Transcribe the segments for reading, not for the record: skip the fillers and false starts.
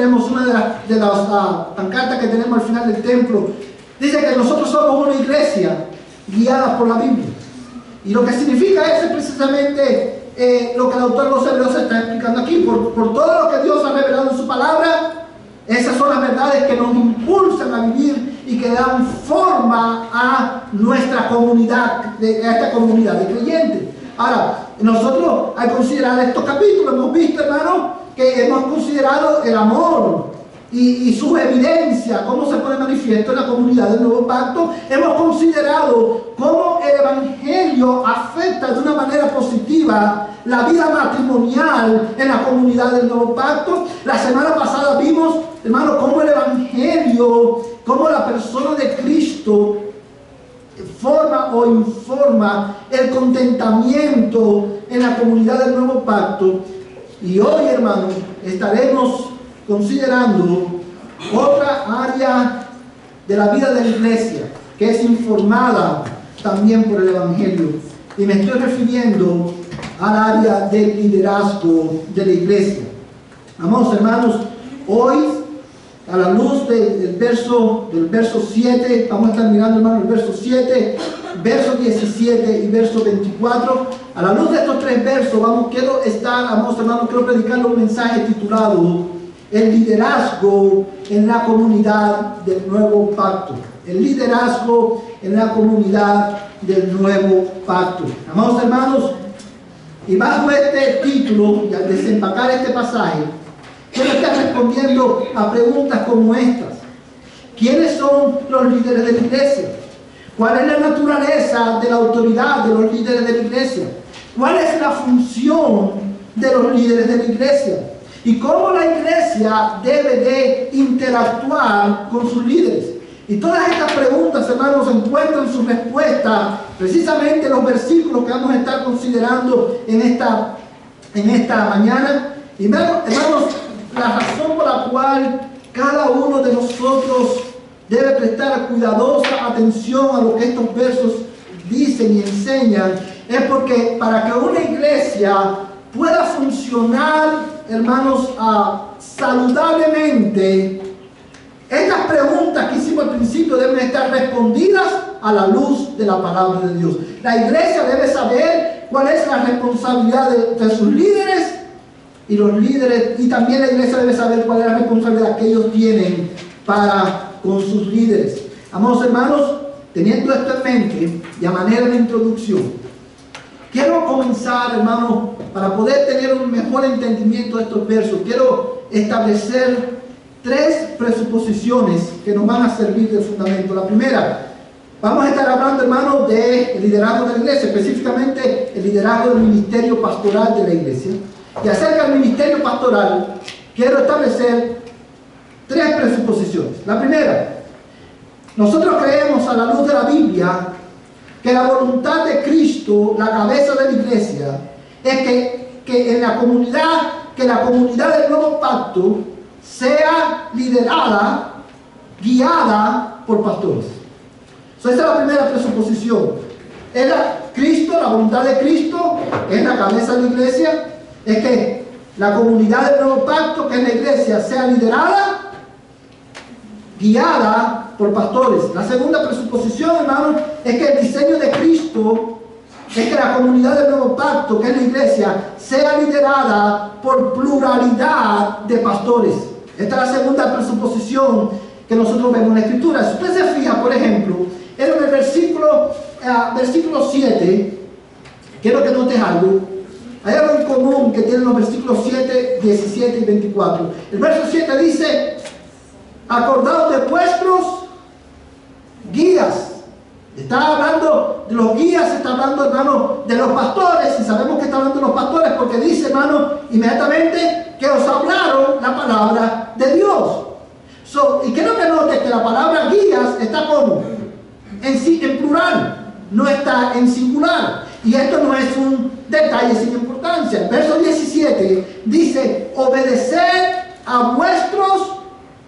tenemos una de las pancartas que tenemos al final del templo. Dice que nosotros somos una iglesia guiada por la Biblia. Y lo que significa eso es precisamente lo que el autor de los Hebreos está explicando aquí. Por todo lo que Dios ha revelado en su palabra, esas son las verdades que nos impulsan a vivir y que dan forma a nuestra comunidad, a esta comunidad de creyentes. Ahora, nosotros al considerar estos capítulos hemos visto, hermano, que hemos considerado el amor y su evidencia, cómo se pone manifiesto en la comunidad del Nuevo Pacto. Hemos considerado cómo el Evangelio afecta de una manera positiva la vida matrimonial en la comunidad del Nuevo Pacto. La semana pasada vimos, hermano, cómo el Evangelio, cómo la persona de Cristo forma o informa el contentamiento en la comunidad del Nuevo Pacto. Y hoy, hermano, estaremos considerando otra área de la vida de la iglesia que es informada también por el Evangelio, y me estoy refiriendo al área del liderazgo de la iglesia. Vamos, hermanos, hoy a la luz del verso 7, vamos a estar mirando, hermano, el verso 7, verso 17 y verso 24. A la luz de estos tres versos, quiero predicarle un mensaje titulado el liderazgo en la comunidad del Nuevo Pacto. El liderazgo en la comunidad del Nuevo Pacto. Amados hermanos, y bajo este título, y al desempacar este pasaje, quiero estar respondiendo a preguntas como estas. ¿Quiénes son los líderes de la iglesia? ¿Cuál es la naturaleza de la autoridad de los líderes de la iglesia? ¿Cuál es la función de los líderes de la iglesia? Y cómo la iglesia debe de interactuar con sus líderes. Y todas estas preguntas, hermanos, encuentran su respuesta precisamente en los versículos que vamos a estar considerando en esta mañana. Y hermanos, la razón por la cual cada uno de nosotros debe prestar cuidadosa atención a lo que estos versos dicen y enseñan es porque para que una iglesia pueda funcionar, hermanos, saludablemente, estas preguntas que hicimos al principio deben estar respondidas a la luz de la palabra de Dios. La iglesia debe saber cuál es la responsabilidad de sus líderes, y también la iglesia debe saber cuál es la responsabilidad que ellos tienen para con sus líderes. Amados hermanos, teniendo esto en mente y a manera de introducción, quiero comenzar, hermanos, para poder tener un mejor entendimiento de estos versos. Quiero establecer tres presuposiciones que nos van a servir de fundamento. La primera, vamos a estar hablando, hermanos, del liderazgo de la iglesia, específicamente el liderazgo del ministerio pastoral de la iglesia. Y acerca del ministerio pastoral, quiero establecer tres presuposiciones. La primera, nosotros creemos a la luz de la Biblia que la voluntad de Cristo, la cabeza de la iglesia, es que la comunidad del Nuevo Pacto sea liderada, guiada por pastores. Esa es la primera presuposición. La voluntad de Cristo es la cabeza de la iglesia, es que la comunidad del Nuevo Pacto, que es la iglesia, sea liderada, guiada por pastores. La segunda presuposición, hermanos, es que el diseño de Cristo es que la comunidad del Nuevo Pacto, que es la iglesia, sea liderada por pluralidad de pastores. Esta es la segunda presuposición que nosotros vemos en la Escritura. Si usted se fija, por ejemplo, en el versículo 7, quiero que notes algo. Hay algo en común que tienen los versículos 7, 17 y 24. El verso 7 dice: acordaos de vuestros guías. Está hablando de los guías, está hablando, hermano, de los pastores, y sabemos que está hablando de los pastores porque dice, hermano, inmediatamente que os hablaron la palabra de Dios. Y quiero que notes que la palabra guías está como en plural, no está en singular. Y esto no es un detalle sin importancia. El verso 17 dice: obedeced a vuestros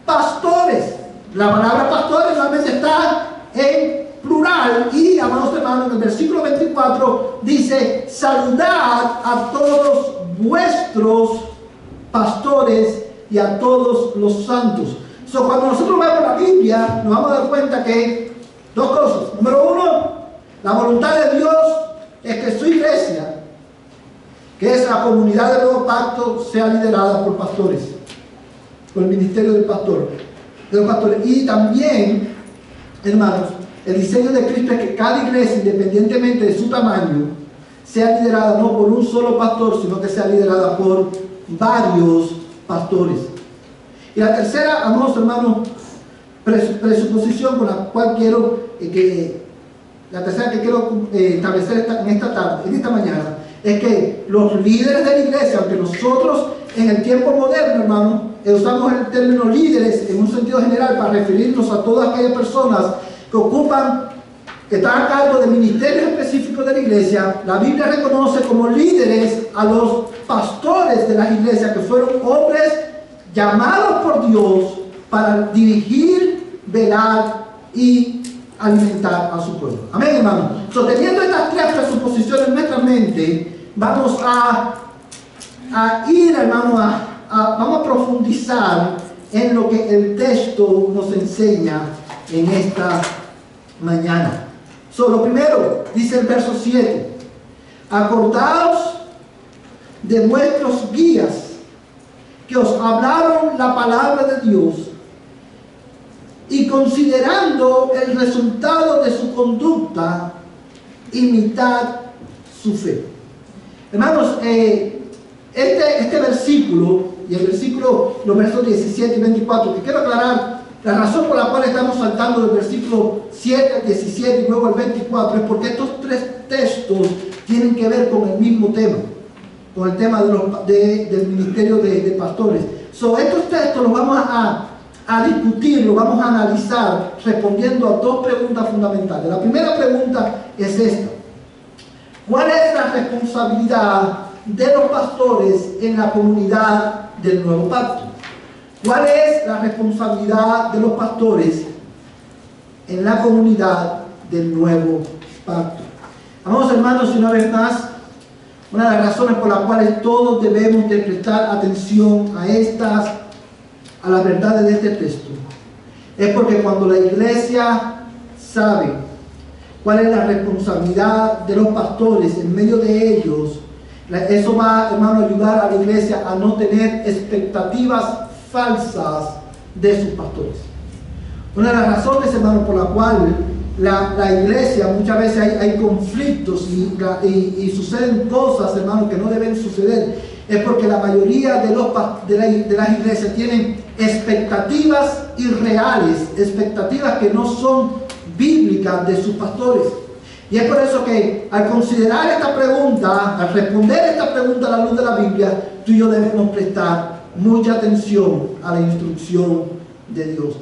pastores. La palabra pastores realmente está en plural. Y, amados hermanos, en el versículo 24 dice: saludad a todos vuestros pastores y a todos los santos. Cuando nosotros vemos la Biblia, nos vamos a dar cuenta que dos cosas. Número uno, la voluntad de Dios es que su iglesia, que es la comunidad del nuevo pacto, sea liderada por pastores, por el ministerio del pastor, de los pastores. Y también, hermanos, el diseño de Cristo es que cada iglesia, independientemente de su tamaño, sea liderada no por un solo pastor, sino que sea liderada por varios pastores. Y la tercera, amados hermanos, presuposición con la cual quiero establecer en esta mañana, es que los líderes de la iglesia, aunque nosotros en el tiempo moderno, hermanos, usamos el término líderes en un sentido general para referirnos a todas aquellas personas que están a cargo de ministerios específicos de la iglesia, la Biblia reconoce como líderes a los pastores de las iglesias, que fueron hombres llamados por Dios para dirigir, velar y alimentar a su pueblo. Amén, hermano. Teniendo estas tres presuposiciones en nuestra mente, vamos a ir, hermano, vamos a profundizar en lo que el texto nos enseña en esta mañana. Lo primero, dice el verso 7, acordaos de vuestros guías que os hablaron la palabra de Dios, y considerando el resultado de su conducta, imitad su fe. Hermanos, este versículo y el versículo, los versos 17 y 24, que quiero aclarar, la razón por la cual estamos saltando del versículo 7 al 17 y luego al 24 es porque estos tres textos tienen que ver con el mismo tema, con el tema del ministerio de pastores. Estos textos los vamos a discutir, los vamos a analizar respondiendo a dos preguntas fundamentales. La primera pregunta es esta: ¿cuál es la responsabilidad de los pastores en la comunidad del nuevo pacto? ¿Cuál es la responsabilidad de los pastores en la comunidad del nuevo pacto? Amados hermanos, y una vez más, una de las razones por las cuales todos debemos de prestar atención a las verdades de este texto, es porque cuando la iglesia sabe cuál es la responsabilidad de los pastores en medio de ellos, eso va, hermano, a ayudar a la iglesia a no tener expectativas falsas de sus pastores. Una de las razones, hermano, por la cual la iglesia muchas veces hay conflictos y suceden cosas, hermano, que no deben suceder, es porque la mayoría de las iglesias tienen expectativas irreales, expectativas que no son bíblicas de sus pastores. Y es por eso que al considerar esta pregunta, al responder esta pregunta a la luz de la Biblia, tú y yo debemos prestar mucha atención a la instrucción de Dios.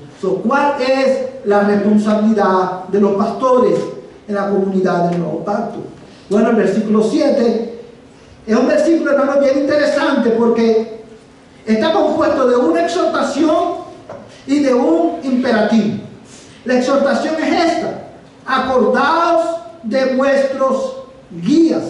¿Cuál es la responsabilidad de los pastores en la comunidad del nuevo pacto? Bueno, el versículo 7 es un versículo, hermano, bien interesante, porque está compuesto de una exhortación y de un imperativo. La exhortación es esta: acordaos de vuestros guías.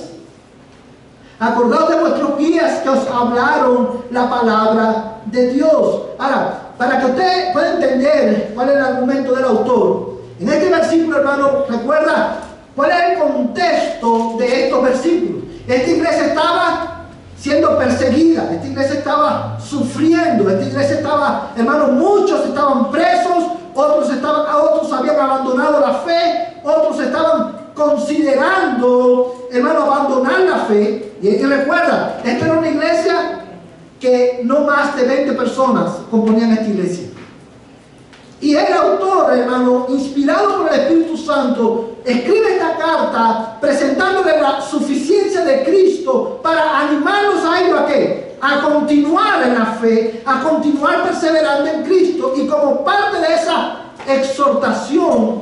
Acordaos de vuestros guías que os hablaron la palabra de Dios. Ahora, para que usted pueda entender cuál es el argumento del autor, en este versículo, hermano, recuerda cuál es el contexto de estos versículos. Esta iglesia estaba siendo perseguida, esta iglesia estaba sufriendo, esta iglesia estaba, hermano, muchos estaban presos, otros habían abandonado la fe, otros estaban considerando, hermano, abandonar la fe. Y recuerda, esta era una iglesia que no más de 20 personas componían esta iglesia. Y el autor, hermano, inspirado por el Espíritu Santo, escribe esta carta presentándole la suficiencia de Cristo para animarlos a ellos ¿a qué? A continuar en la fe, a continuar perseverando en Cristo. Y como parte de esa exhortación,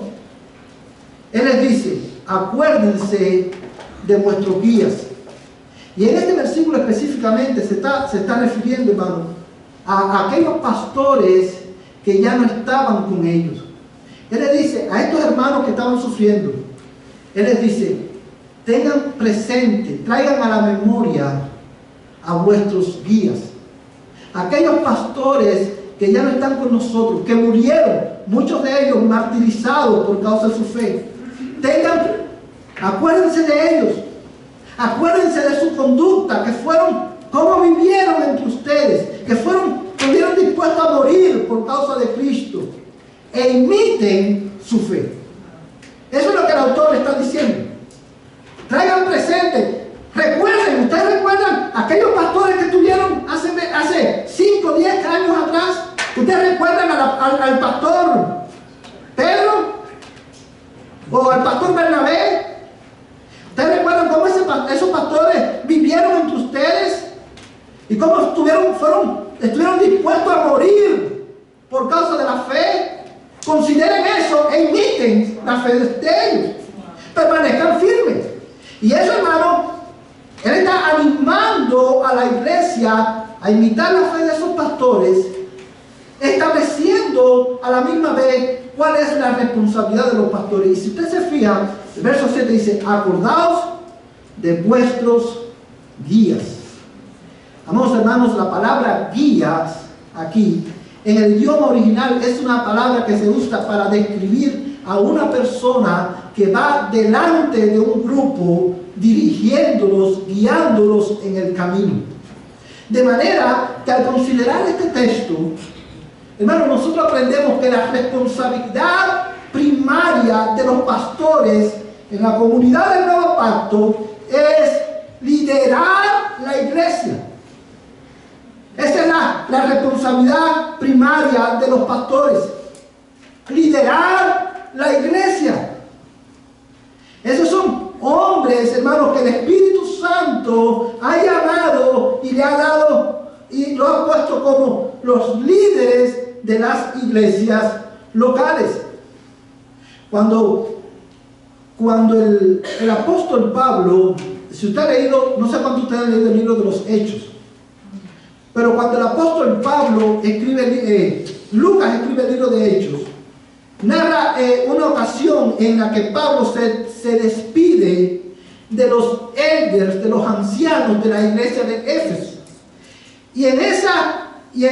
Él les dice: acuérdense de vuestros guías. Y en este versículo específicamente se está refiriendo, hermano, a aquellos pastores que ya no estaban con ellos. Él les dice a estos hermanos que estaban sufriendo, Él les dice: tengan presente, traigan a la memoria a vuestros guías. aquellos pastores que ya no están con nosotros, que murieron, muchos de ellos martirizados por causa de su fe. Acuérdense de ellos, acuérdense de su conducta, que fueron, cómo vivieron entre ustedes, que estuvieron dispuestos a morir por causa de Cristo, e imiten su fe. Eso es lo que el autor le está diciendo. Traigan presente, recuerden, ustedes recuerdan aquellos pastores que tuvieron hace 5 o 10 años atrás. Ustedes recuerdan al pastor Pedro o al pastor Bernabé. Ustedes recuerdan cómo esos pastores vivieron entre ustedes y cómo estuvieron dispuestos a morir por causa de la fe. Consideren eso e imiten la fe de ellos. Permanezcan firmes. Y eso, hermano, él está animando a la iglesia a imitar la fe de esos pastores, estableciendo a la misma vez cuál es la responsabilidad de los pastores. Y si usted se fija, el verso 7 dice: acordaos de vuestros guías. Amados hermanos, la palabra guías aquí en el idioma original es una palabra que se usa para describir a una persona que va delante de un grupo, dirigiéndolos, guiándolos en el camino. De manera que al considerar este texto, hermanos, nosotros aprendemos que la responsabilidad primaria de los pastores en la comunidad del Nuevo Pacto es liderar la iglesia. Esa es la responsabilidad primaria de los pastores. Liderar la iglesia. Esos son hombres, hermanos, que el Espíritu Santo ha llamado y le ha dado y lo ha puesto como los líderes de las iglesias locales. Cuando el apóstol Pablo, si usted ha leído, no sé cuánto usted ha leído el libro de los Hechos, pero cuando el apóstol Pablo Lucas escribe el libro de Hechos, narra una ocasión en la que Pablo se despide de los elders, de los ancianos de la iglesia de Éfeso. Y en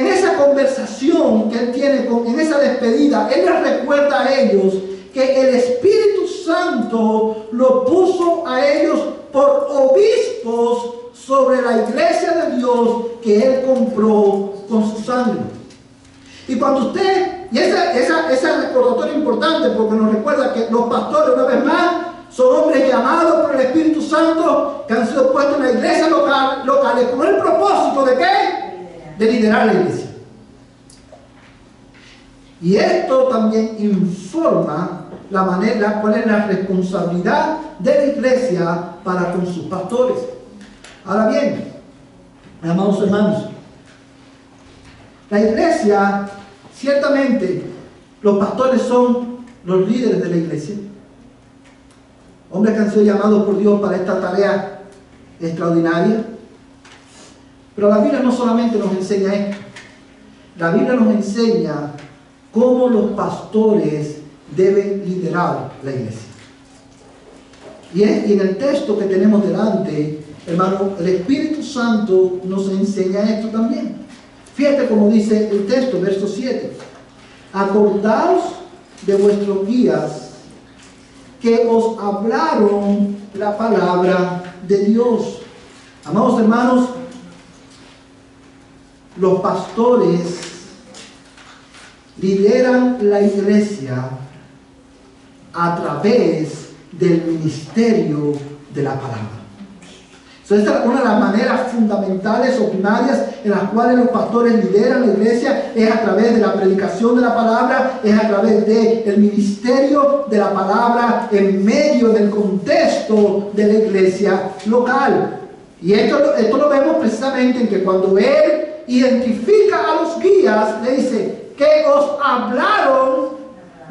esa conversación que él tiene, en esa despedida, él les recuerda a ellos que el Espíritu Santo lo puso a ellos por obispos sobre la iglesia de Dios que él compró con su sangre. Y cuando usted, y ese recordatorio importante, porque nos recuerda que los pastores, una vez más, son hombres llamados por el Espíritu Santo que han sido puestos en la iglesia locales con el propósito de ¿qué? De liderar la iglesia. Y esto también informa cuál es la responsabilidad de la iglesia para con sus pastores. Ahora bien, amados hermanos, la iglesia, ciertamente, los pastores son los líderes de la iglesia. Hombres que han sido llamados por Dios para esta tarea extraordinaria. Pero la Biblia no solamente nos enseña esto. La Biblia nos enseña cómo los pastores deben liderar la iglesia. Y en el texto que tenemos delante, hermano, el Espíritu Santo nos enseña esto también. Fíjate cómo dice el texto, verso 7. Acordaos de vuestros guías que os hablaron la palabra de Dios. Amados hermanos, los pastores lideran la iglesia a través del ministerio de la palabra. Esta es una de las maneras fundamentales o primarias en las cuales los pastores lideran la iglesia, es a través de la predicación de la palabra, es a través del ministerio de la palabra en medio del contexto de la iglesia local. Y esto lo vemos precisamente en que cuando él identifica a los guías, le dice que os hablaron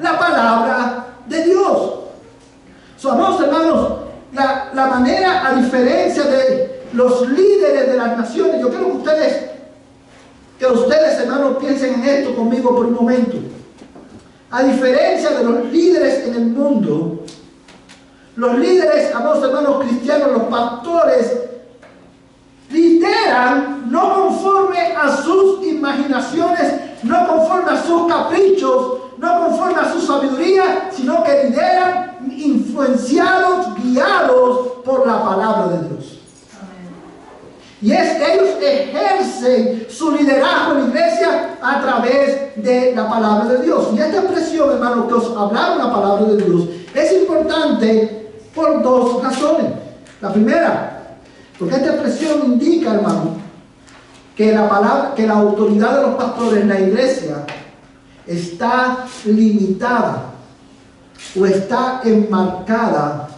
la palabra de Dios. Amados hermanos, la manera, a diferencia de los líderes de las naciones, yo quiero que ustedes, hermanos, piensen en esto conmigo por un momento. A diferencia de los líderes en el mundo, los líderes, amados hermanos cristianos, los pastores, lideran no conforme a sus imaginaciones, no conforme a sus caprichos, no conforme a su sabiduría, sino que lideran influenciados, guiados por la palabra de Dios. Y ellos ejercen su liderazgo en la iglesia a través de la palabra de Dios. Y esta expresión, hermano, que os hablaron la palabra de Dios, es importante por dos razones. La primera, porque esta expresión indica, hermano, que la autoridad de los pastores en la iglesia está limitada o está enmarcada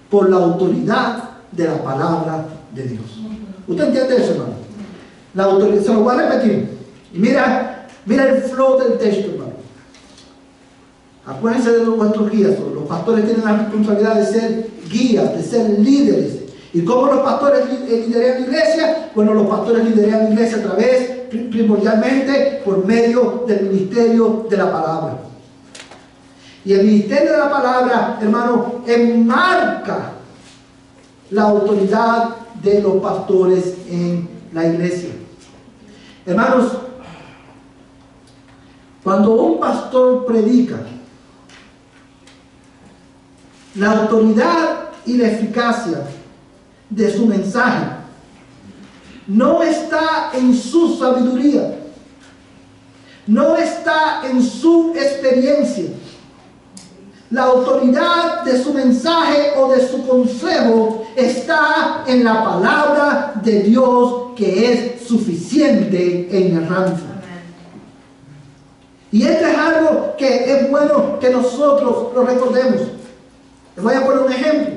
por la autoridad de la palabra de Dios. ¿Usted entiende eso, hermano? La autoridad, se lo voy a repetir. Y mira el flow del texto, hermano. Acuérdense de vuestros guías. Los pastores tienen la responsabilidad de ser guías, de ser líderes. ¿Y cómo los pastores lideran la iglesia? Bueno, los pastores lideran la iglesia a través, primordialmente, por medio del ministerio de la palabra. Y el ministerio de la palabra, hermano, enmarca la autoridad de los pastores en la iglesia. Hermanos, cuando un pastor predica, la autoridad y la eficacia de su mensaje no está en su sabiduría, no está en su experiencia. La autoridad de su mensaje o de su consejo está en la palabra de Dios, que es suficiente e inerrante. Y esto es algo que es bueno que nosotros lo recordemos. Les voy a poner un ejemplo.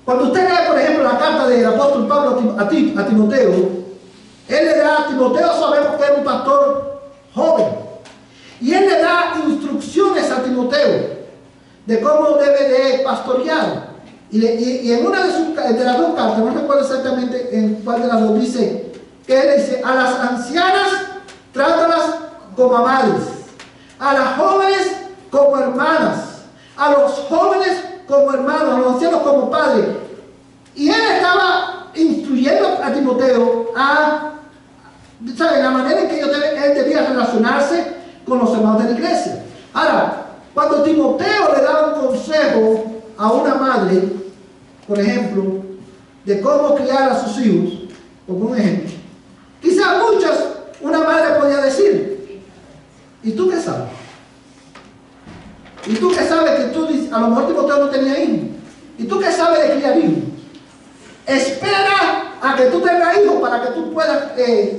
Cuando usted lee, por ejemplo, la carta del apóstol Pablo a Timoteo, él le da a Timoteo, sabemos que era un pastor joven, y él le da instrucciones a Timoteo de cómo debe de pastorear. Y en una de las dos cartas, no recuerdo exactamente en cuál de las dos, dice que él dice: a las ancianas trátalas como a madres, a las jóvenes como hermanas, a los jóvenes como hermanos, a los ancianos como padres. Y él estaba instruyendo a Timoteo ¿sabe?, la manera en que él debía relacionarse con los hermanos de la iglesia. Ahora, cuando Timoteo le daba un consejo a una madre, por ejemplo, de cómo criar a sus hijos, como un ejemplo, quizás una madre podía decir: ¿y tú qué sabes? ¿Y tú qué sabes que a lo mejor Timoteo no tenía hijos? ¿Y tú qué sabes de criar hijos? Espera a que tú tengas hijos para que tú puedas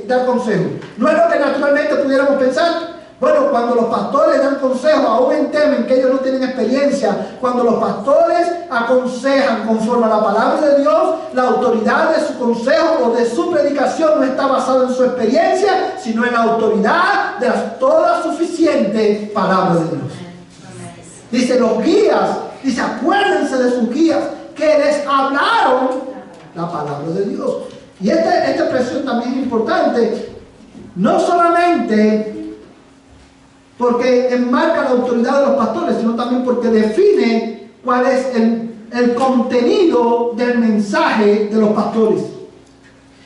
dar consejos. No es lo que naturalmente pudiéramos pensar. Bueno, cuando los pastores dan consejos, aún en temas en que ellos no tienen experiencia, cuando los pastores aconsejan conforme a la palabra de Dios, la autoridad de su consejo o de su predicación no está basada en su experiencia, sino en la autoridad de la toda suficiente palabra de Dios. Dice, los guías, dice, acuérdense de sus guías que les hablaron la palabra de Dios. Y esta expresión también es importante, no solamente porque enmarca la autoridad de los pastores, sino también porque define cuál es el contenido del mensaje de los pastores.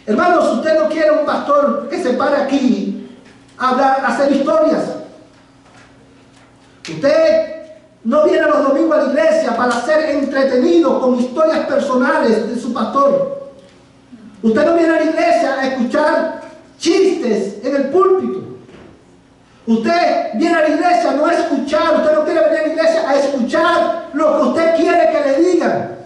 Hermanos, si usted no quiere un pastor que se pare aquí a hacer historias, usted no viene los domingos a la iglesia para ser entretenido con historias personales de su pastor. Usted no viene a la iglesia a escuchar chistes en el púlpito. Usted viene a la iglesia no a escuchar, usted no quiere venir a la iglesia a escuchar lo que usted quiere que le digan.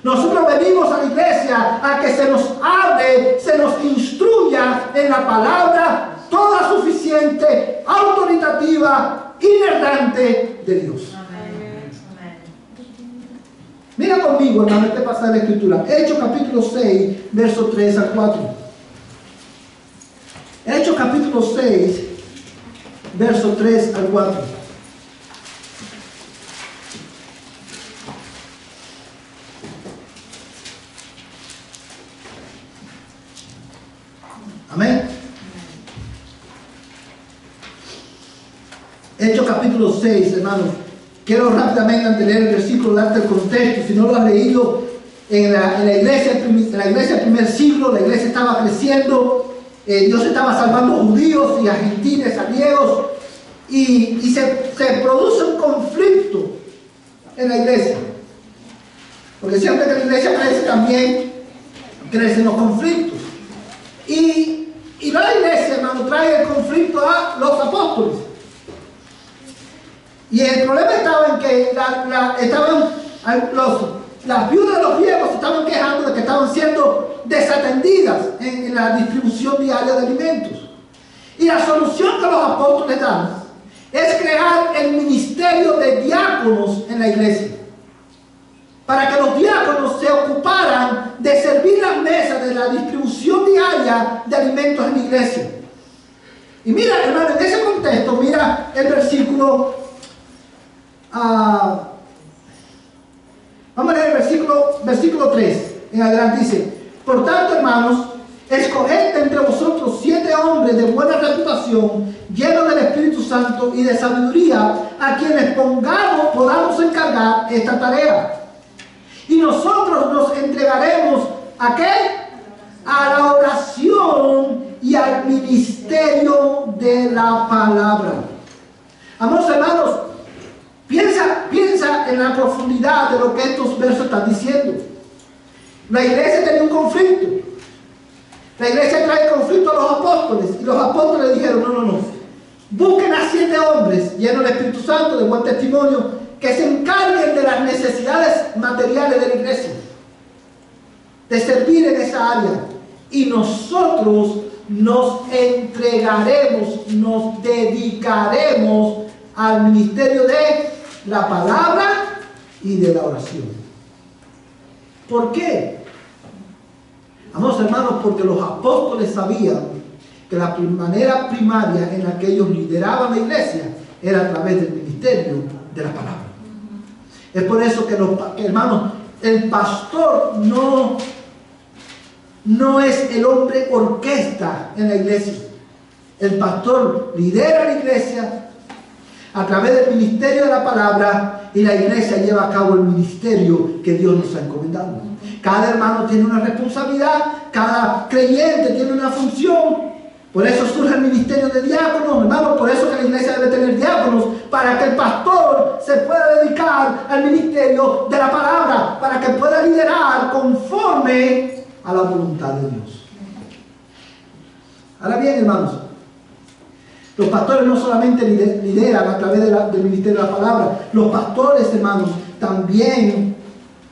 Nosotros venimos a la iglesia a que se nos hable, se nos instruya en la palabra toda suficiente, autoritativa, inerrante de Dios. Mira conmigo, hermano, este pasaje de la Escritura. Hechos capítulo 6, versos 3 al 4. Hechos capítulo 6, verso 3 al 4. Amén. Hechos capítulo 6, hermanos. Quiero rápidamente, antes de leer el versículo, darte el contexto. Si no lo has leído, en la iglesia del primer siglo. La iglesia estaba creciendo, Dios estaba salvando judíos y a gentiles, a griegos, y se produce un conflicto en la iglesia. Porque siempre que la iglesia crece, también crecen los conflictos. Y no la iglesia, hermano, trae el conflicto a los apóstoles. Y el problema estaba en que las viudas de los griegos se estaban quejando de que estaban siendo desatendidas en la distribución diaria de alimentos. Y la solución que los apóstoles dan es crear el ministerio de diáconos en la iglesia, para que los diáconos se ocuparan de servir las mesas de la distribución diaria de alimentos en la iglesia. Y mira, hermano, en ese contexto, mira el versículo, vamos a leer el versículo 3, en adelante dice: por tanto, hermanos, escoged entre vosotros 7 hombres de buena reputación, llenos del Espíritu Santo y de sabiduría, a quienes podamos encargar esta tarea. Y nosotros nos entregaremos ¿a qué? A la oración y al ministerio de la palabra. Amados hermanos, piensa en la profundidad de lo que estos versos están diciendo. La iglesia tenía un conflicto. La iglesia trae conflicto a los apóstoles, y los apóstoles dijeron: no. Busquen a 7 hombres llenos del Espíritu Santo, de buen testimonio, que se encarguen de las necesidades materiales de la iglesia, de servir en esa área. Y nosotros nos entregaremos, nos dedicaremos al ministerio de la palabra y de la oración. ¿Por qué? Amados hermanos, porque los apóstoles sabían que la manera primaria en la que ellos lideraban la iglesia era a través del ministerio de la palabra. Es por eso que hermanos, el pastor no es el hombre orquesta en la iglesia. El pastor lidera la iglesia a través del ministerio de la palabra, y la iglesia lleva a cabo el ministerio que Dios nos ha encomendado. Cada hermano tiene una responsabilidad, cada creyente tiene una función. Por eso surge el ministerio de diáconos, hermanos. Por eso que la iglesia debe tener diáconos, para que el pastor se pueda dedicar al ministerio de la palabra, para que pueda liderar conforme a la voluntad de Dios. Ahora bien, hermanos, los pastores no solamente lideran a través del ministerio de la palabra. Los pastores, hermanos, también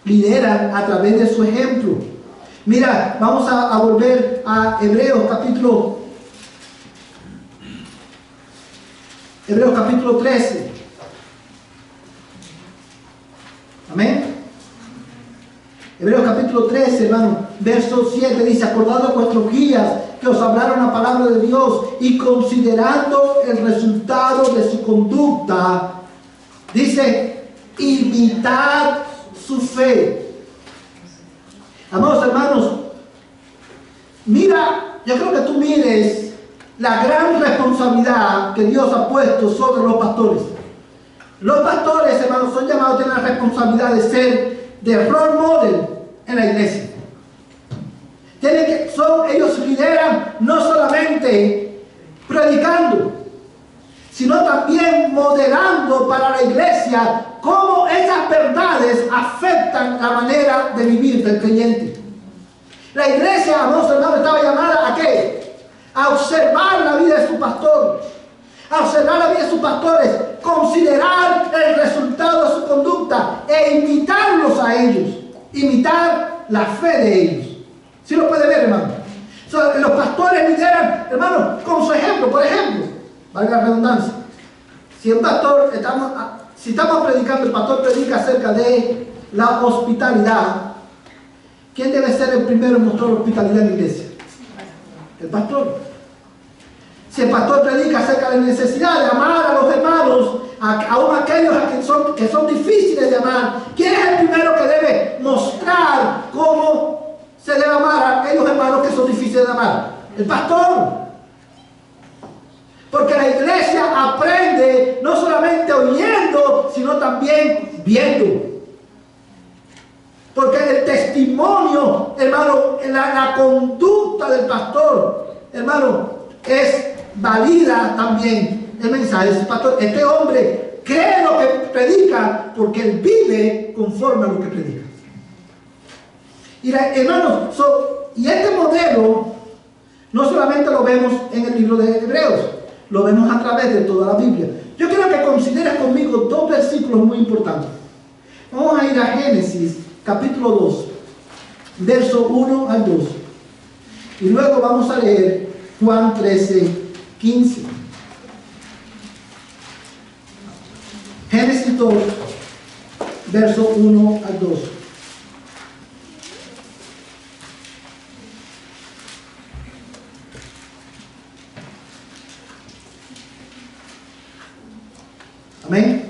lideran a través de su ejemplo. Mira, vamos a volver a Hebreos capítulo 13. Amén. Hebreos capítulo 13, hermano, verso 7 dice: acordado a vuestros guías que os hablaron la palabra de Dios, y considerando el resultado de su conducta, dice: imitad su fe. Amados hermanos, mira, yo creo que tú mires la gran responsabilidad que Dios ha puesto sobre los pastores. Los pastores, hermanos, son llamados a tener la responsabilidad de ser de role model en la iglesia. Ellos lideran no solamente predicando, sino también modelando para la iglesia cómo esas verdades afectan la manera de vivir del creyente. La iglesia, amados hermanos, estaba llamada ¿a qué? A observar la vida de su pastor, a observar la vida de sus pastores, considerar el resultado de su conducta e imitarlos a ellos, imitar la fe de ellos. ¿Sí lo puede ver, hermano? Los pastores lideran, hermano, con su ejemplo. Por ejemplo, valga la redundancia, si estamos predicando, el pastor predica acerca de la hospitalidad, ¿quién debe ser el primero en mostrar hospitalidad en la iglesia? El pastor. Si el pastor predica acerca de la necesidad de amar a los hermanos, aún aquellos que son difíciles de amar, ¿quién es el primero que debe mostrar cómo se debe amar a aquellos hermanos que son difíciles de amar? El pastor. Porque la iglesia aprende no solamente oyendo, sino también viendo. Porque el testimonio testimonio, hermano, la conducta del pastor, hermano, es válida también el mensaje de ese pastor. Este hombre cree lo que predica porque él vive conforme a lo que predica. Y hermanos, y este modelo no solamente lo vemos en el libro de Hebreos, lo vemos a través de toda la Biblia. Yo quiero que consideres conmigo dos versículos muy importantes. Vamos a ir a Génesis capítulo 2, verso 1 al 2. Y luego vamos a leer Juan 13, 15. Génesis 2, verso 1 al 2. Amén.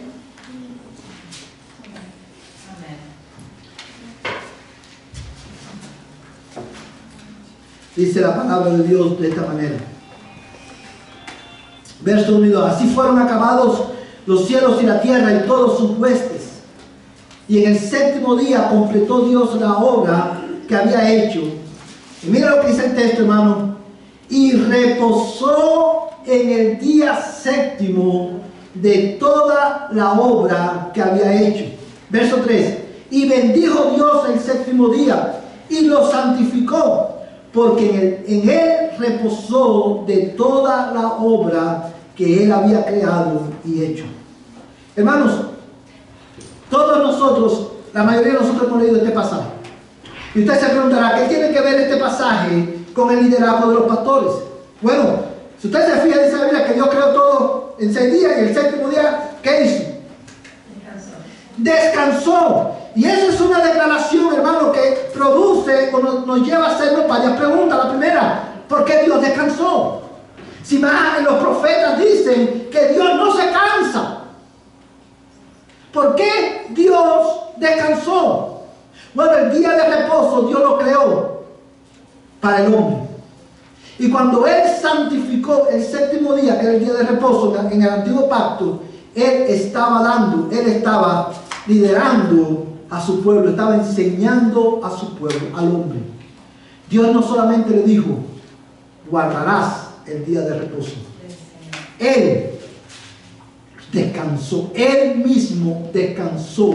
Dice la palabra de Dios de esta manera. Verso 1 y 2. Así fueron acabados los cielos y la tierra y todos sus huestes. Y en el séptimo día completó Dios la obra que había hecho. Y mira lo que dice el texto, hermano. Y reposó en el día séptimo de toda la obra que había hecho. Verso 3. Y bendijo Dios el séptimo día y lo santificó, porque en él reposó de toda la obra que él había creado y hecho. Hermanos, todos nosotros, la mayoría de nosotros hemos leído este pasaje. Y usted se preguntará, ¿qué tiene que ver este pasaje con el liderazgo de los pastores? Bueno, si usted se fija, dice la Biblia que Dios creó todo en 6 días y el séptimo día, ¿qué hizo? Descansó. Y eso es una declaración, hermano, que produce o nos lleva a hacernos varias preguntas. La primera, ¿por qué Dios descansó? Si más los profetas dicen que Dios no se cansa. ¿Por qué Dios descansó? Bueno, el día de reposo Dios lo creó para el hombre. Y cuando Él santificó el séptimo día, que era el día de reposo en el antiguo pacto, Él estaba liderando a su pueblo, estaba enseñando a su pueblo, al hombre. Dios no solamente le dijo, guardarás el día de reposo. Él descansó, Él mismo descansó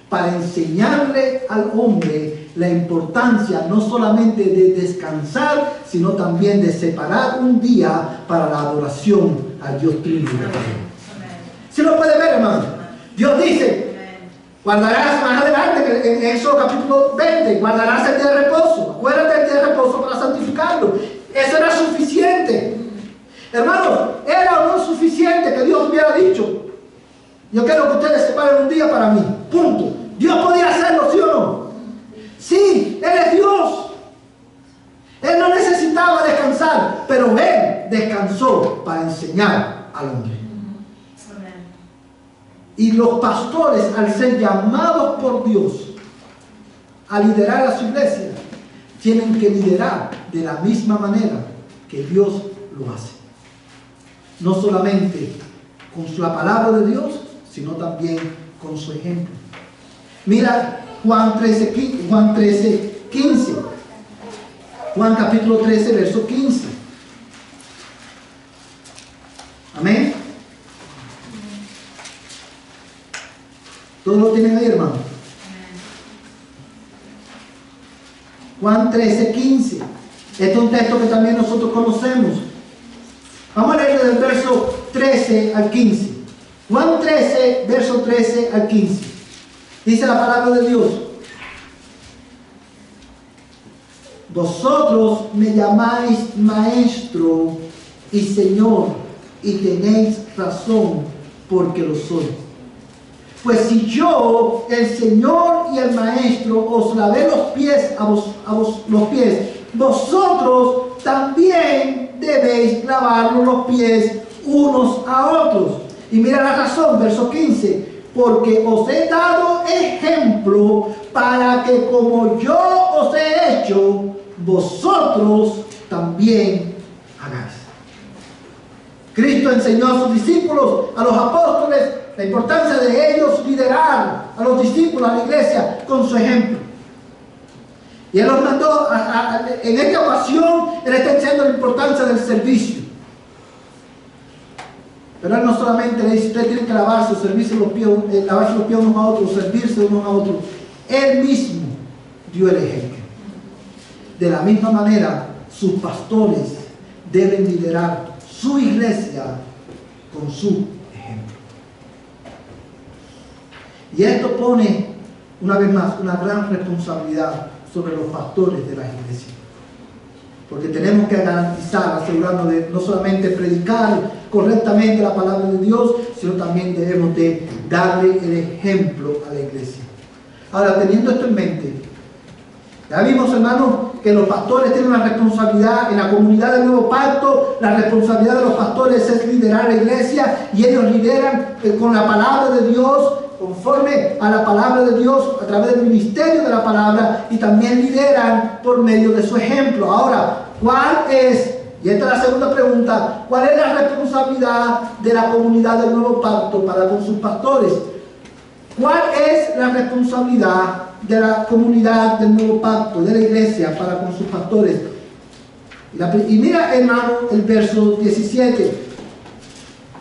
para enseñarle al hombre la importancia no solamente de descansar, sino también de separar un día para la adoración al Dios Trino. ¿Sí lo puede ver, hermano? Dios dice, guardarás más adelante en Éxodo capítulo 20, guardarás el día de reposo. Acuérdate del día de reposo para santificarlo. Eso era suficiente. Hermano, era o no suficiente que Dios hubiera dicho, yo quiero que ustedes separen un día para mí. Punto. Dios podía hacerlo, ¿sí o no? Sí, Él es Dios. Él no necesitaba descansar, pero Él descansó para enseñar al hombre. Y los pastores, al ser llamados por Dios a liderar a su iglesia, tienen que liderar de la misma manera que Dios lo hace. No solamente con la palabra de Dios, sino también con su ejemplo. Mira Juan 13, 15. Juan capítulo 13, verso 15. Amén. ¿Todos lo tienen ahí, hermano? Juan 13, 15. Este es un texto que también nosotros conocemos. Vamos a leer del verso 13 al 15. Juan 13, verso 13 al 15. Dice la palabra de Dios. Vosotros me llamáis maestro y señor, y tenéis razón, porque lo soy. Pues si yo, el Señor y el Maestro, os lavé los pies los pies, vosotros también debéis lavarnos los pies unos a otros. Y mira la razón, verso 15. Porque os he dado ejemplo para que como yo os he hecho, vosotros también hagáis. Cristo enseñó a sus discípulos, a los apóstoles, la importancia de ellos liderar a los discípulos, a la iglesia, con su ejemplo. Y Él los mandó, en esta ocasión, Él está enseñando la importancia del servicio. Pero Él no solamente le dice, ustedes tienen que lavarse los pies unos a otros, servirse unos a otros. Él mismo dio el ejemplo. De la misma manera, sus pastores deben liderar su iglesia con su ejemplo. Y esto pone, una vez más, una gran responsabilidad sobre los pastores de las iglesias. Porque tenemos que garantizar, asegurarnos de no solamente predicar correctamente la palabra de Dios, sino también debemos de darle el ejemplo a la iglesia. Ahora, teniendo esto en mente, ya vimos, hermanos, que los pastores tienen una responsabilidad en la comunidad del Nuevo Pacto. La responsabilidad de los pastores es liderar la iglesia, y ellos lideran con la palabra de Dios, conforme a la palabra de Dios, a través del ministerio de la palabra, y también lideran por medio de su ejemplo. Ahora, ¿cuál es? Y esta es la segunda pregunta: ¿cuál es la responsabilidad de la comunidad del Nuevo Pacto para con sus pastores? ¿Cuál es la responsabilidad de la comunidad del Nuevo Pacto, de la iglesia, para con sus pastores? Y mira, hermano, el verso 17.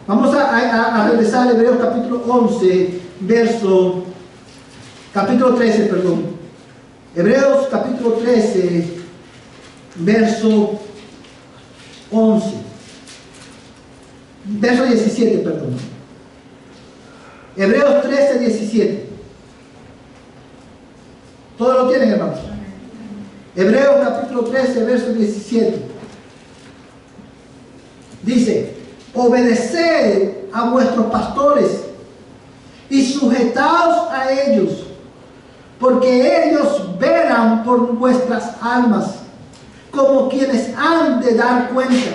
Vamos a regresar a Hebreos capítulo 11, capítulo 13, perdón. Hebreos capítulo 13, verso 11. Verso 17, perdón. Hebreos 13, 17. ¿Todos lo tienen, hermanos? Hebreos capítulo 13, verso 17. Dice: obedeced a vuestros pastores y sujetaos a ellos, porque ellos velan por vuestras almas, como quienes han de dar cuenta.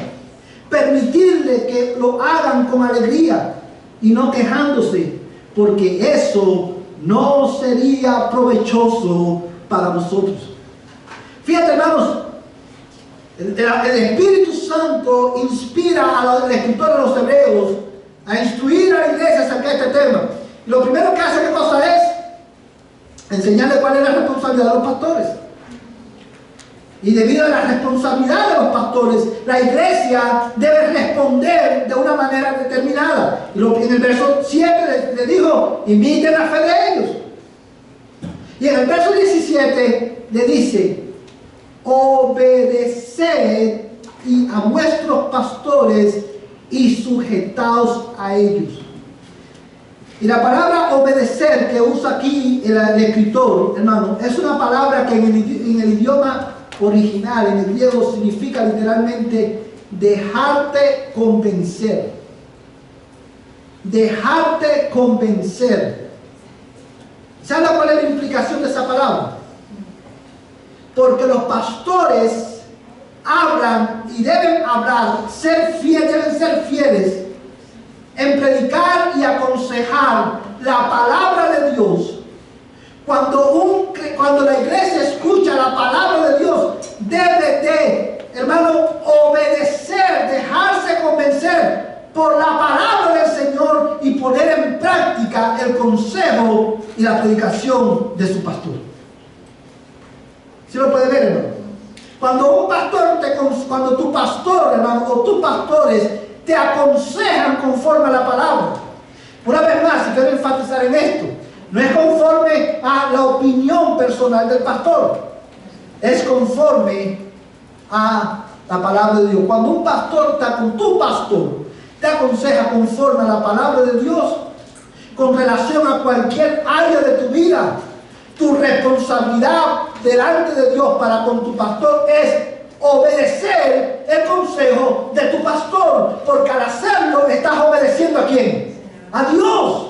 Permitidle que lo hagan con alegría y no quejándose, porque eso no sería provechoso para vosotros. Fíjate, hermanos, el Espíritu Santo inspira al escritor de los Hebreos a instruir a la iglesia acerca de este tema. Y lo primero que hace, ¿qué cosa es? Enseñarle cuál es la responsabilidad de los pastores. Y debido a la responsabilidad de los pastores, la iglesia debe responder de una manera determinada. Y en el verso 7 le dijo: imiten la fe de ellos. Y en el verso 17 le dice: obedeced a vuestros pastores y sujetaos a ellos. Y la palabra obedecer que usa aquí el escritor, hermano, es una palabra que en el idioma original, en el griego, significa literalmente dejarte convencer. Dejarte convencer. ¿Sabe cuál es la implicación de esa palabra? Porque los pastores hablan y deben hablar, deben ser fieles en predicar y aconsejar la palabra de Dios. Cuando la iglesia escucha la palabra de Dios, debe de, hermano, obedecer, dejarse convencer por la palabra del Señor y poner en práctica el consejo y la predicación de su pastor. ¿Sí lo puede ver, hermano? Cuando tu pastor, hermano, o tus pastores te aconsejan conforme a la palabra. Una vez más, si quiero enfatizar en esto, no es conforme a la opinión personal del pastor, es conforme a la palabra de Dios. Cuando un pastor tu pastor te aconseja conforme a la palabra de Dios, con relación a cualquier área de tu vida, tu responsabilidad delante de Dios para con tu pastor es obedecer el consejo de tu pastor, porque al hacerlo estás obedeciendo ¿a quién? A Dios.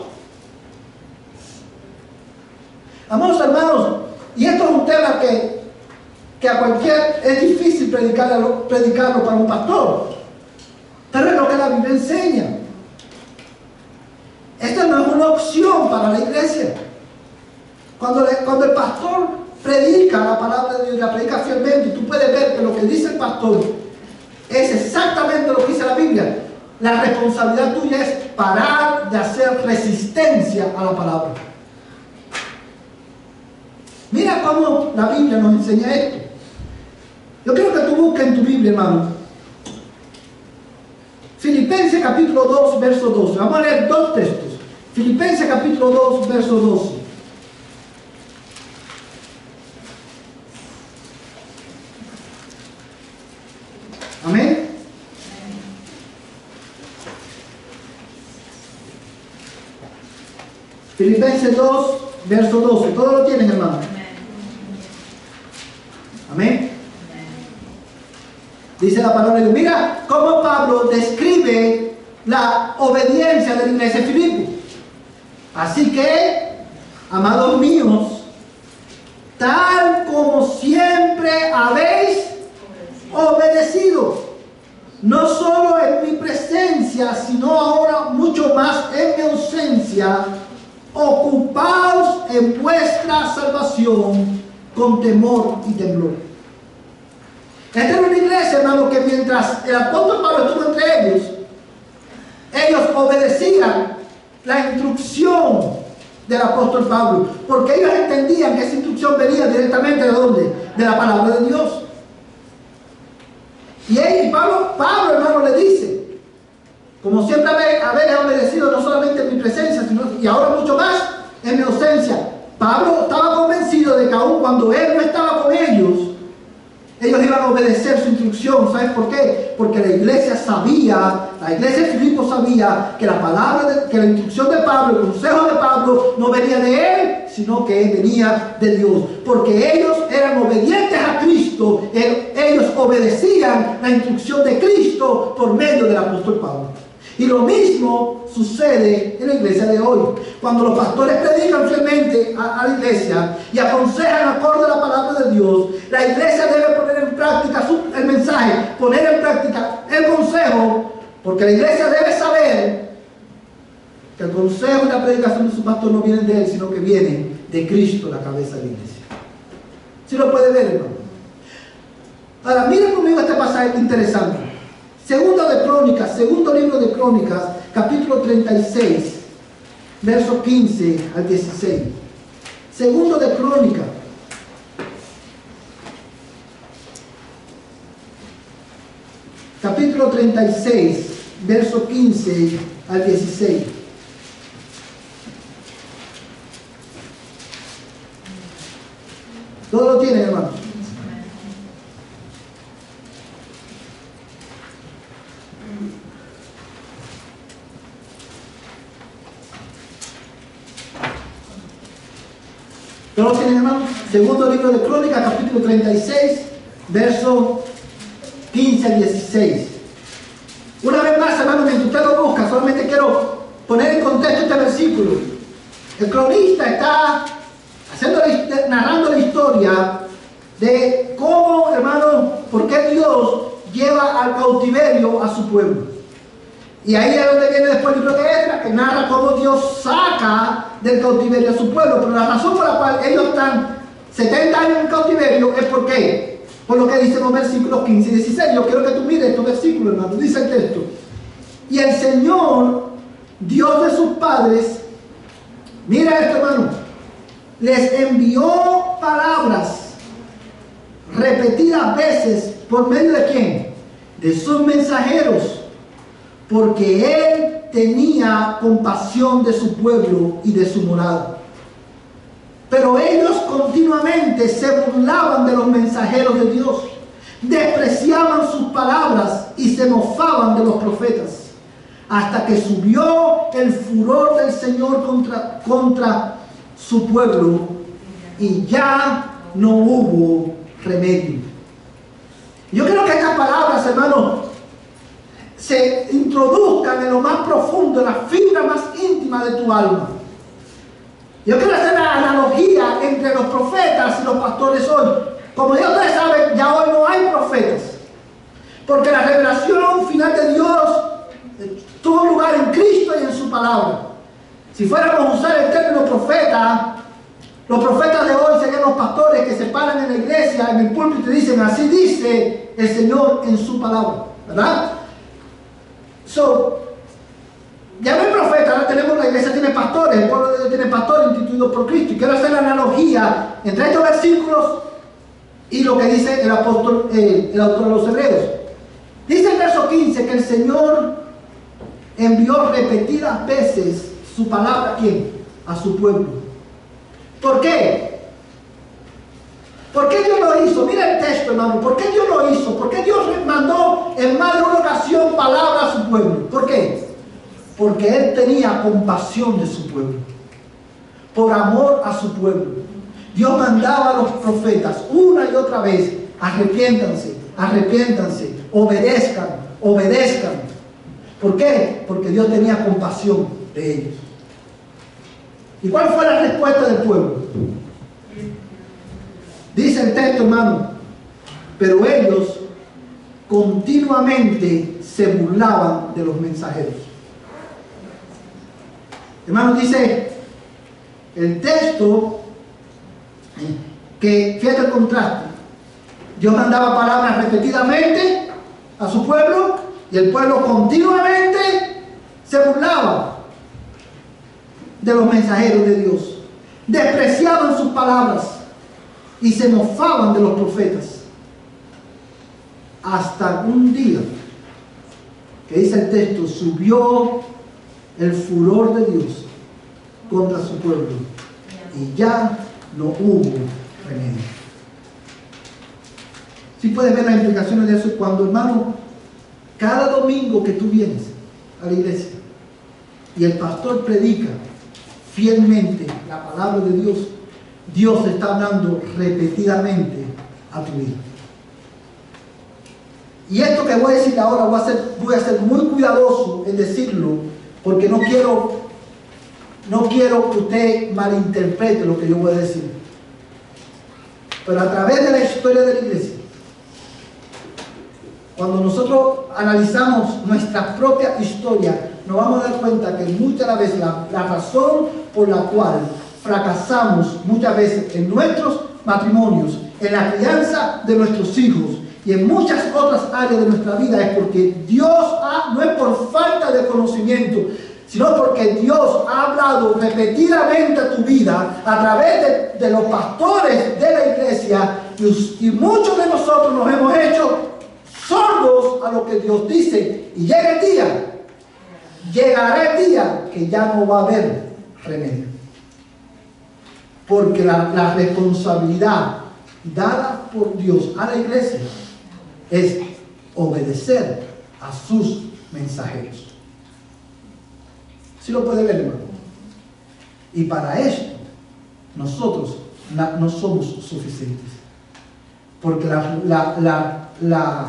Amados hermanos, y esto es un tema que es difícil predicarlo para un pastor, pero es lo que la Biblia enseña. Esta no es una opción para la iglesia. Cuando el pastor predica la palabra de Dios, la predica fielmente, tú puedes ver que lo que dice el pastor es exactamente lo que dice la Biblia. La responsabilidad tuya es parar de hacer resistencia a la palabra. Mira cómo la Biblia nos enseña esto. Yo quiero que tú busques en tu Biblia, hermano. Filipenses capítulo 2, verso 12. Vamos a leer dos textos. Filipenses capítulo 2, verso 12. Amén. Filipenses 2, verso 12. Todos lo tienen, hermano. Amén. Dice la palabra de Dios. Mira cómo Pablo describe la obediencia de la iglesia de Filipo. Así que, amados míos, tal como siempre habéis obedecido, no solo en mi presencia, sino ahora mucho más en mi ausencia, ocupaos en vuestra salvación con temor y temblor. Esta era una iglesia, hermano, que mientras el apóstol Pablo estuvo entre ellos obedecían la instrucción del apóstol Pablo, porque ellos entendían que esa instrucción venía directamente ¿de dónde? De la palabra de Dios. Y Pablo, hermano, le dice, como siempre habéis obedecido no solamente en mi presencia, sino y ahora mucho más en mi ausencia. Pablo estaba convencido de que aun cuando él no estaba con ellos iban a obedecer su instrucción. ¿Sabes por qué? Porque la iglesia de Filipo sabía que que la instrucción de Pablo, el consejo de Pablo no venía de él, sino que venía de Dios. Porque ellos eran obedientes a Cristo, ellos obedecían la instrucción de Cristo por medio del apóstol Pablo. Y lo mismo sucede en la iglesia de hoy. Cuando los pastores predican fielmente a la iglesia y aconsejan acorde a la palabra de Dios, la iglesia debe poner en práctica el mensaje, poner en práctica el consejo, porque la iglesia debe saber que el consejo y la predicación de su pastor no vienen de él, sino que vienen de Cristo, la cabeza de la iglesia. ¿Sí lo puede ver, hermano? Ahora, miren conmigo este pasaje interesante. Segundo libro de Crónicas, capítulo 36, versos 15 al 16. Segundo de Crónicas, capítulo 36, versos 15 al 16. ¿Todo lo tienen, hermano? ¿Todos lo tienen, hermano? Segundo libro de Crónicas, capítulo 36, verso 15 al 16. Una vez más, hermano, mientras usted lo busca, solamente quiero poner en contexto este versículo. El cronista está narrando la historia de cómo, hermano, por qué Dios lleva al cautiverio a su pueblo. Y ahí es donde viene después el libro de Esdras, que narra cómo Dios saca del cautiverio a su pueblo. Pero la razón por la cual ellos están 70 años en cautiverio es por qué. Por lo que dicen los versículos 15 y 16. Yo quiero que tú mires estos versículos, hermano. Dice el texto: y el Señor, Dios de sus padres, mira esto, hermano, les envió palabras repetidas veces. ¿Por medio de quién? De sus mensajeros, porque Él tenía compasión de su pueblo y de su morada. Pero ellos continuamente se burlaban de los mensajeros de Dios, despreciaban sus palabras y se mofaban de los profetas, hasta que subió el furor del Señor contra su pueblo y ya no hubo remedio. Yo creo que estas palabras, hermanos, se introduzcan en lo más profundo, en la fibra más íntima de tu alma. Yo quiero hacer la analogía entre los profetas y los pastores hoy. Como ya ustedes saben, ya hoy no hay profetas, porque la revelación final de Dios tuvo lugar en Cristo y en su palabra. Si fuéramos a usar el término profeta, los profetas de hoy serían los pastores que se paran en la iglesia, en el púlpito y dicen: así dice el Señor en su palabra, ¿verdad? Ya no hay profeta, la iglesia tiene pastores, el pueblo de Dios tiene pastores instituidos por Cristo. Y quiero hacer la analogía entre estos versículos y lo que dice el apóstol, el autor de los Hebreos. Dice el verso 15 que el Señor envió repetidas veces su palabra ¿a quién? A su pueblo. ¿Por qué? ¿Por qué Dios lo hizo? Mira el texto, hermano. ¿Por qué Dios lo hizo? ¿Por qué Dios mandó en más de una ocasión palabra a su pueblo? ¿Por qué? Porque Él tenía compasión de su pueblo. Por amor a su pueblo. Dios mandaba a los profetas una y otra vez: arrepiéntanse, arrepiéntanse, obedezcan, obedezcan. ¿Por qué? Porque Dios tenía compasión de ellos. ¿Y cuál fue la respuesta del pueblo? Dice el texto, hermano: pero ellos continuamente se burlaban de los mensajeros. Hermano, dice el texto que, fíjate el contraste, Dios mandaba palabras repetidamente a su pueblo y el pueblo continuamente se burlaba de los mensajeros de Dios, despreciaban sus palabras y se mofaban de los profetas, hasta un día que dice el texto: subió el furor de Dios contra su pueblo y ya no hubo remedio. Si puedes ver las implicaciones de eso cuando, hermano, cada domingo que tú vienes a la iglesia y el pastor predica fielmente la palabra de Dios, Dios está hablando repetidamente a tu vida. Y esto que voy a decir ahora voy a ser muy cuidadoso en decirlo, porque no quiero que usted malinterprete lo que yo voy a decir. Pero a través de la historia de la iglesia, cuando nosotros analizamos nuestra propia historia, nos vamos a dar cuenta que muchas veces la razón por la cual fracasamos muchas veces en nuestros matrimonios, en la crianza de nuestros hijos y en muchas otras áreas de nuestra vida es porque Dios no es por falta de conocimiento, sino porque Dios ha hablado repetidamente a tu vida a través de los pastores de la iglesia, y muchos de nosotros nos hemos hecho sordos a lo que Dios dice, y llegará el día que ya no va a haber remedio, porque la responsabilidad dada por Dios a la iglesia es obedecer a sus mensajeros. ¿Sí lo puede ver, hermano? Y para esto nosotros no somos suficientes, porque la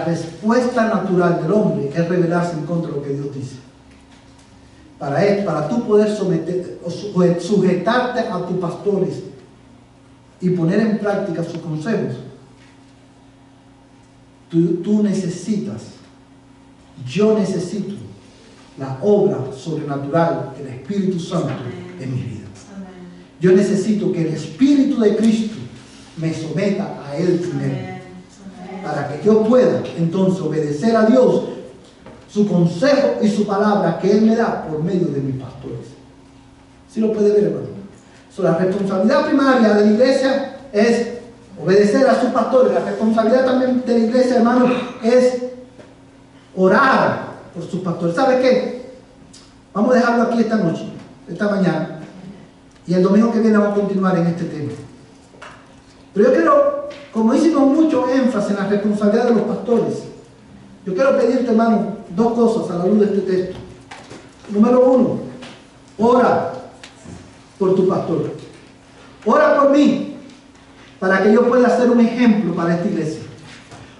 respuesta natural del hombre es rebelarse en contra de lo que Dios dice. Para tú poder sujetarte a tus pastores y poner en práctica sus consejos, tú necesitas, yo necesito la obra sobrenatural del Espíritu Santo en mi vida. Yo necesito que el Espíritu de Cristo me someta a Él primero, para que yo pueda entonces obedecer a Dios, su consejo y su palabra que Él me da por medio de mis pastores. ¿Sí lo puede ver, hermano? La responsabilidad primaria de la iglesia es obedecer a sus pastores. La responsabilidad también de la iglesia, hermano, es orar por sus pastores. ¿Sabe qué? Vamos a dejarlo aquí esta noche, esta mañana, y el domingo que viene vamos a continuar en este tema. Pero yo quiero, como hicimos mucho énfasis en la responsabilidad de los pastores, yo quiero pedirte, hermano, dos cosas a la luz de este texto. Número uno, ora por tu pastor. Ora por mí, para que yo pueda ser un ejemplo para esta iglesia.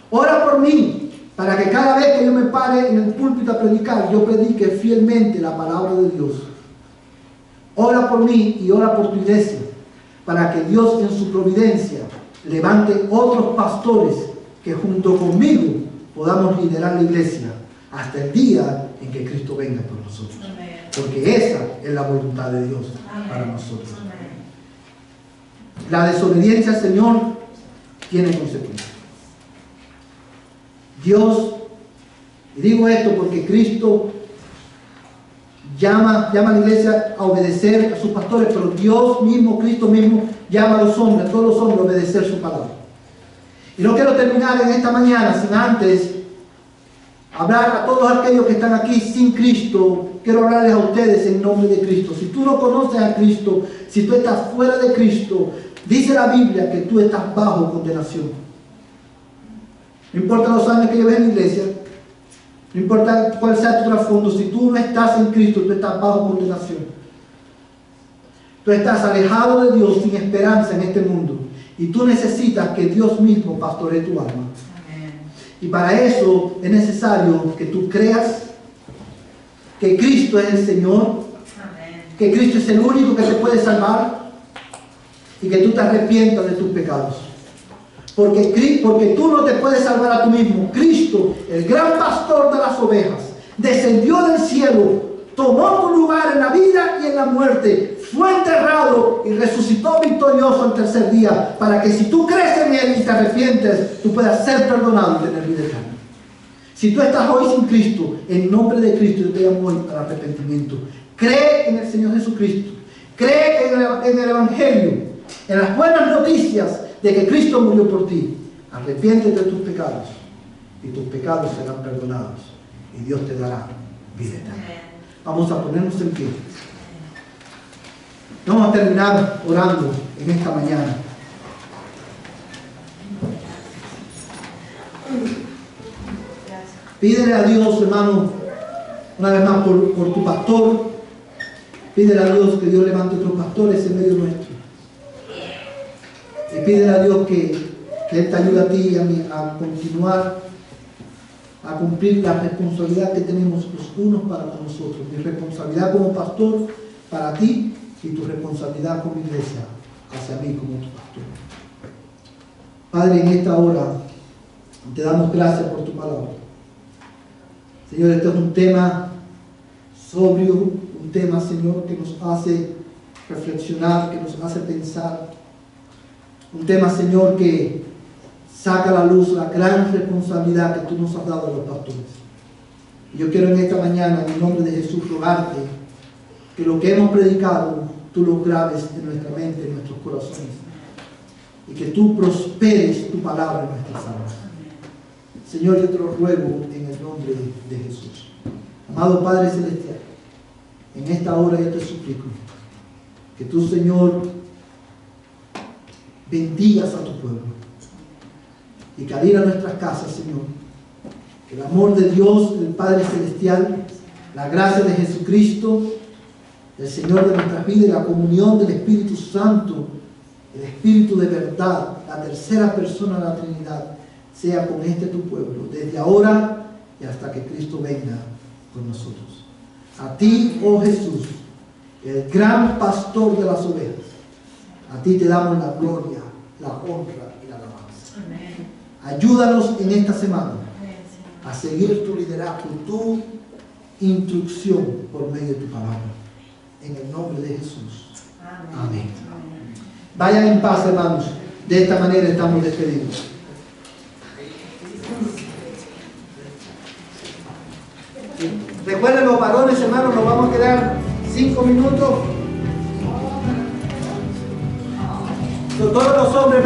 Ora por mí, para que cada vez que yo me pare en el púlpito a predicar, yo predique fielmente la palabra de Dios. Ora por mí y ora por tu iglesia, para que Dios en su providencia levante otros pastores que junto conmigo podamos liderar la iglesia hasta el día en que Cristo venga por nosotros. Amén. Porque esa es la voluntad de Dios. Amén. Para nosotros. Amén. La desobediencia al Señor tiene consecuencias. Dios, y digo esto porque Cristo llama a la iglesia a obedecer a sus pastores, pero Dios mismo, Cristo mismo, llama a los hombres, a todos los hombres, a obedecer su palabra. Y no quiero terminar en esta mañana sin antes hablar a todos aquellos que están aquí sin Cristo. Quiero hablarles a ustedes en nombre de Cristo. Si tú no conoces a Cristo, si tú estás fuera de Cristo, dice la Biblia que tú estás bajo condenación. No importa los años que lleves en la iglesia, no importa cuál sea tu trasfondo, si tú no estás en Cristo, tú estás bajo condenación. Tú estás alejado de Dios sin esperanza en este mundo. Y tú necesitas que Dios mismo pastoree tu alma. Amén. Y para eso es necesario que tú creas que Cristo es el Señor. Amén. Que Cristo es el único que te puede salvar. Y que tú te arrepientas de tus pecados. Porque tú no te puedes salvar a tú mismo. Cristo, el gran pastor de las ovejas, descendió del cielo, tomó tu lugar en la vida y en la muerte, fue enterrado y resucitó victorioso el tercer día, para que si tú crees en Él y te arrepientes, tú puedas ser perdonado y tener vida eterna. Si tú estás hoy sin Cristo, en nombre de Cristo, yo te llamo hoy al arrepentimiento. Cree en el Señor Jesucristo. Cree en el Evangelio, en las buenas noticias de que Cristo murió por ti. Arrepiéntete de tus pecados y tus pecados serán perdonados y Dios te dará vida eterna. Vamos a ponernos en pie. Vamos a terminar orando en esta mañana. Pídele a Dios, hermano, una vez más por tu pastor. Pídele a Dios que Dios levante otros pastores en medio nuestro. Y pídele a Dios que Él te ayude a ti y a mí a continuar a cumplir la responsabilidad que tenemos los unos para con nosotros. Mi responsabilidad como pastor para ti y tu responsabilidad como iglesia hacia mí como tu pastor. Padre, en esta hora te damos gracias por tu palabra. Señor, este es un tema sobrio, un tema, Señor, que nos hace reflexionar, que nos hace pensar. Un tema, Señor, que saca a la luz la gran responsabilidad que tú nos has dado a los pastores. Y yo quiero en esta mañana, en el nombre de Jesús, rogarte que lo que hemos predicado, tú lo grabes en nuestra mente, en nuestros corazones. Y que tú prosperes tu palabra en nuestras almas. Señor, yo te lo ruego en el nombre de Jesús. Amado Padre Celestial, en esta hora yo te suplico que tú, Señor, bendigas a tu pueblo. Y que al ir a nuestras casas, Señor, que el amor de Dios, el Padre Celestial, la gracia de Jesucristo, el Señor de nuestras vidas y la comunión del Espíritu Santo, el Espíritu de verdad, la tercera persona de la Trinidad, sea con este tu pueblo, desde ahora y hasta que Cristo venga con nosotros. A ti, oh Jesús, el gran pastor de las ovejas, a ti te damos la gloria, la honra y la alabanza. Amén. Ayúdanos en esta semana a seguir tu liderazgo, tu instrucción por medio de tu palabra. En el nombre de Jesús. Amén. Amén. Vayan en paz, hermanos. De esta manera estamos despedidos. Recuerden, los varones, hermanos, nos vamos a quedar 5 minutos. Todos los hombres.